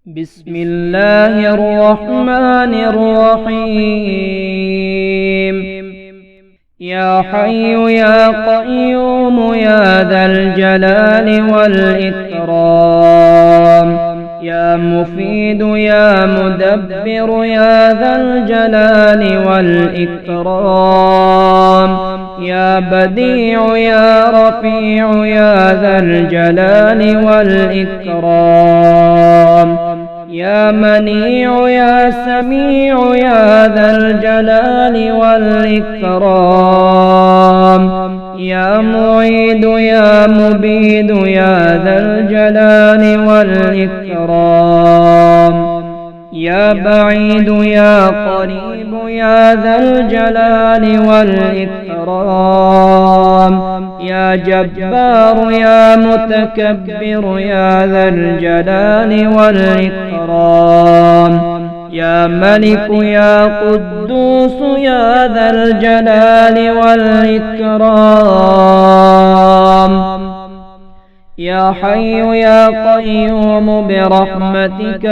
بسم الله الرحمن الرحيم. يا حي يا قيوم يا ذا الجلال والإكرام، يا مفيد يا مدبر يا ذا الجلال والإكرام، يا بديع يا رفيع يا ذا الجلال والإكرام، يا منيع يا سميع يا ذا الجلال والإكرام، يا معيد يا مبيد يا ذا الجلال والإكرام، يا بعيد يا قريب يا ذا الجلال والإكرام، يا جبار يا متكبر يا ذا الجلال والإكرام، يا ملك يا قدوس يا ذا الجلال والإكرام، يا حي يا قيوم برحمتك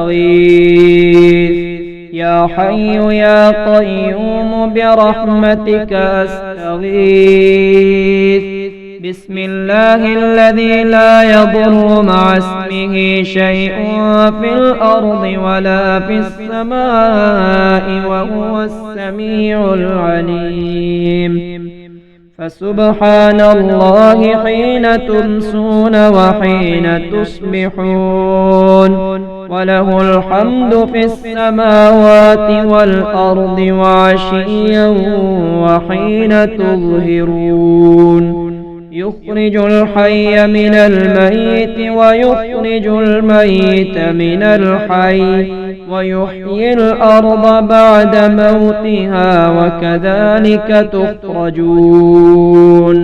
أستغيث، يا حي يا قيوم برحمتك أستغيث. بسم الله الذي لا يضر مع اسمه شيء في الأرض ولا في السماء وهو السميع العليم. فسبحان الله حين تمسون وحين تصبحون، وله الحمد في السماوات والأرض وعشيا وحين تظهرون. يخرج الحي من الميت ويخرج الميت من الحي ويحيي الأرض بعد موتها وكذلك تخرجون.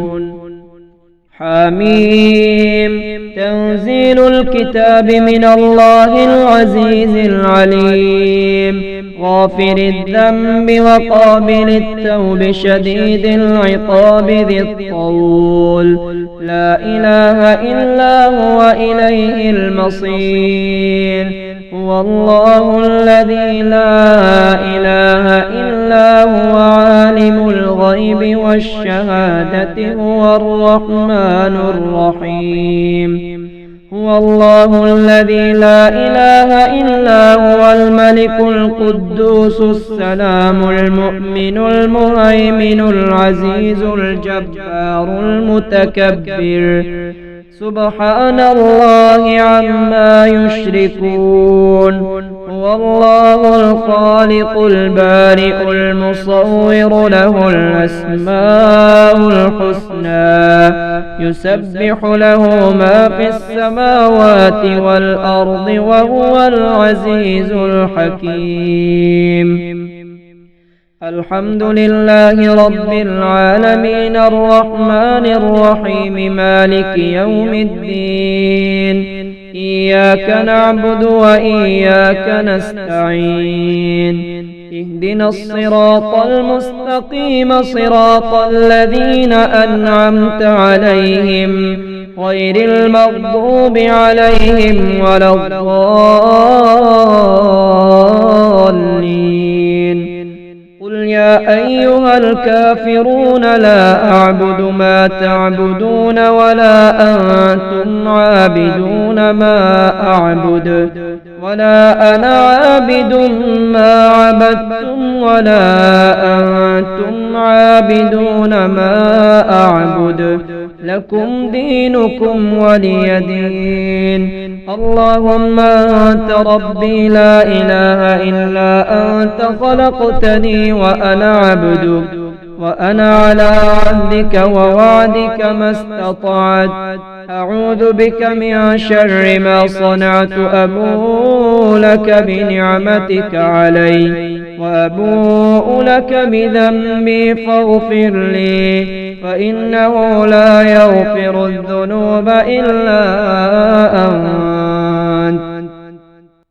حميم. تنزيل الكتاب من الله العزيز العليم، غافر الذنب وقابل التوب شديد العقاب ذي الطول، لا إله إلا هو إليه المصير. هو الله الذي لا إله إلا هو عالم الغيب والشهادة هو الرحمن الرحيم. هو الله الذي لا إله إلا هو الملك القدوس السلام المؤمن المهيمن العزيز الجبار المتكبر، سبحان الله عما يشركون. هو الله الخالق البارئ المصور له الأسماء الحسنى، يسبح له ما في السماوات والأرض وهو العزيز الحكيم. الحمد لله رب العالمين الرحمن الرحيم مالك يوم الدين، إياك نعبد وإياك نستعين. اهدنا الصراط المستقيم صراط الذين أنعمت عليهم غير المغضوب عليهم ولا الضالين. قل يا أيها الكافرون لا أعبد ما تعبدون ولا أنتم عابدون ما أعبد ولا أنا عابد ما عبدتم ولا أنتم عابدون ما أعبد، لكم دينكم ولي دين. اللهم أنت ربي لا إله إلا أنت، خلقتني وأنا عبدك وأنا على عهدك ووعدك ما استطعت. أعوذ بك من شر ما صنعت، أبوء لك بنعمتك علي وأبوء لك بذنبي فاغفر لي، فإنه لا يغفر الذنوب إلا أنت.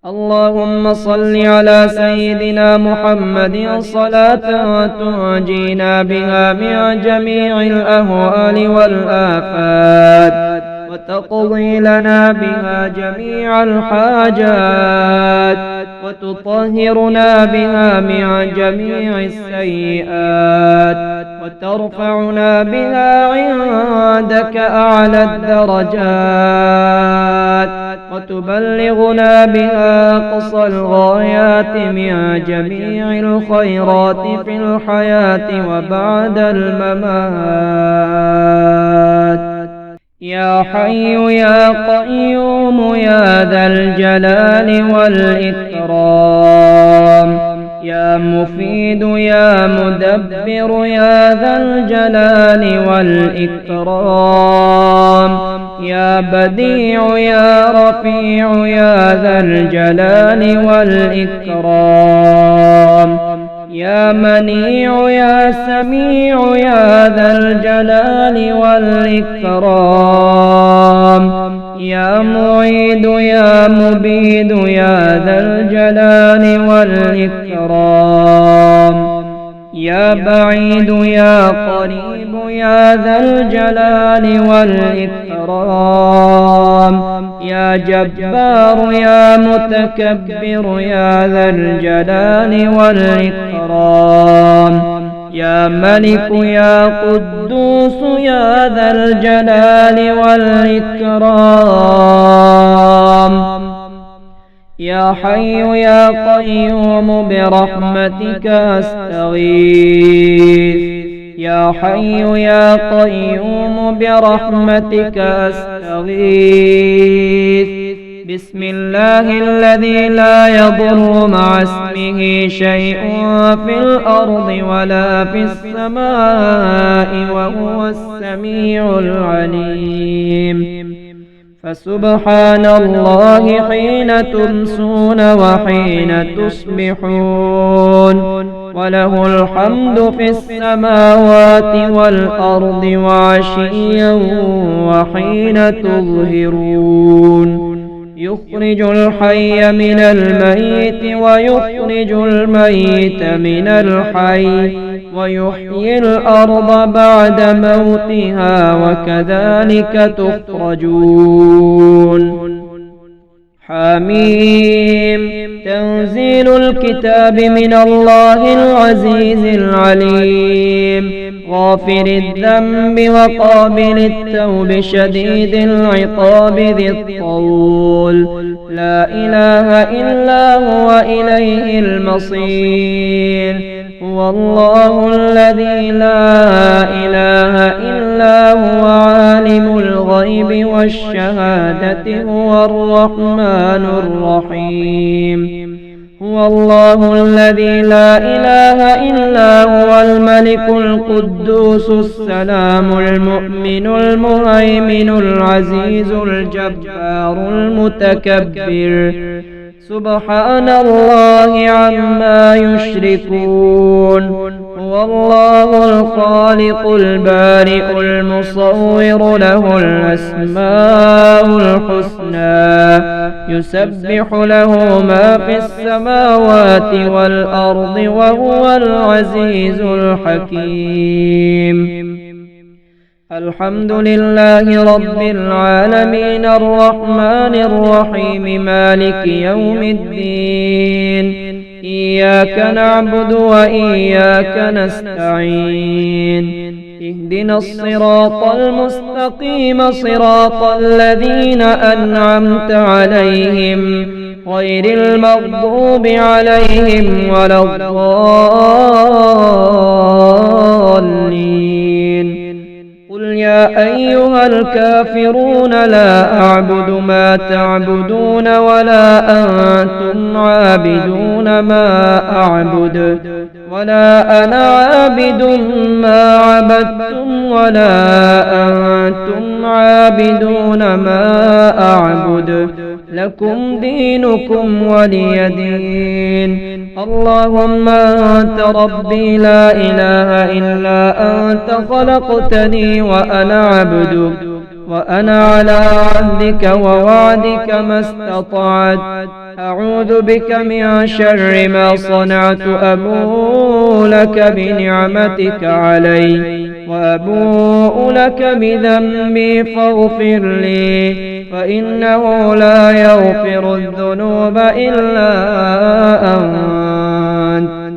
اللهم صل على سيدنا محمد صلاة تنجينا بها من جميع الأهوال والآفات وتقضي لنا بها جميع الحاجات وتطهرنا بها من جميع السيئات وترفعنا بها عندك أعلى الدرجات وتبلغنا بها أقصى الغايات من جميع الخيرات في الحياة وبعد الممات. يا حي يا قيوم يا ذا الجلال والإكرام، يا مفيد يا مدبر يا ذا الجلال والإكرام، يا بديع يا رفيع يا ذا الجلال والإكرام، يا منيع يا سميع يا ذا الجلال والإكرام، يا معيد يا مبيد يا ذا الجلال والإكرام، يا بعيد يا قريب يا ذا الجلال والإكرام، يا جبار يا متكبر يا ذا الجلال والإكرام، يا ملك يا قدوس يا ذا الجلال والإكرام، يا حي يا قيوم برحمتك أستغيث، يا حي يا قيوم برحمتك أستغيث. بسم الله الذي لا يضر مع اسمه شيء في الأرض ولا في السماء وهو السميع العليم. فسبحان الله حين تمسون وحين تصبحون، وله الحمد في السماوات والأرض وعشيا وحين تظهرون. يخرج الحي من الميت ويخرج الميت من الحي ويحيي الأرض بعد موتها وكذلك تخرجون. حميم. تنزيل الكتاب من الله العزيز العليم، غافر الذنب وقابل التوب شديد العقاب ذي الطول، لا إله إلا هو إليه المصير. هو الله الذي لا إله إلا هو عالم الغيب والشهادة هو الرحمن الرحيم. هو الله الذي لا إله إلا هو الملك القدوس السلام المؤمن المهيمن العزيز الجبار المتكبر، سبحان الله عما يشركون. هو الله الخالق البارئ المصور له الأسماء الحسنى، يسبح له ما في السماوات والأرض وهو العزيز الحكيم. الحمد لله رب العالمين الرحمن الرحيم مالك يوم الدين، إياك نعبد وإياك نستعين، اهدنا الصراط المستقيم صراط الذين أنعمت عليهم غير المغضوب عليهم ولا الضالين. قل يا أيها الكافرون لا أعبد ما تعبدون ولا أنتم عابدون ما أعبد ولا أنا عابد ما عبدتم ولا أنتم عابدون ما أعبد، لكم دينكم ولي دين. اللهم أنت ربي لا إله إلا أنت، خلقتني وأنا عبدك وأنا على عهدك ووعدك ما استطعت، أعوذ بك من شر ما صنعت، أبوء لك بنعمتك علي وأبوء لك بذنبي فاغفر لي فإنه لا يغفر الذنوب إلا أنت.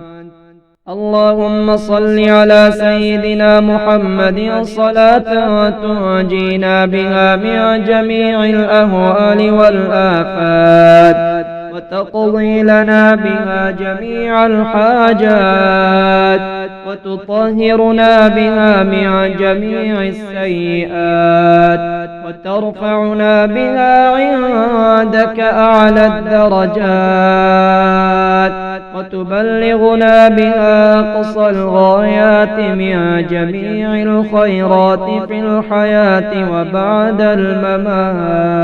اللهم صل على سيدنا محمد صلاة تنجينا بها من جميع الأهوال والآفات وتقضي لنا بها جميع الحاجات وتطهرنا بها من جميع السيئات وترفعنا بها عندك أعلى الدرجات وتبلغنا بها أقصى الغايات من جميع الخيرات في الحياة وبعد الممات.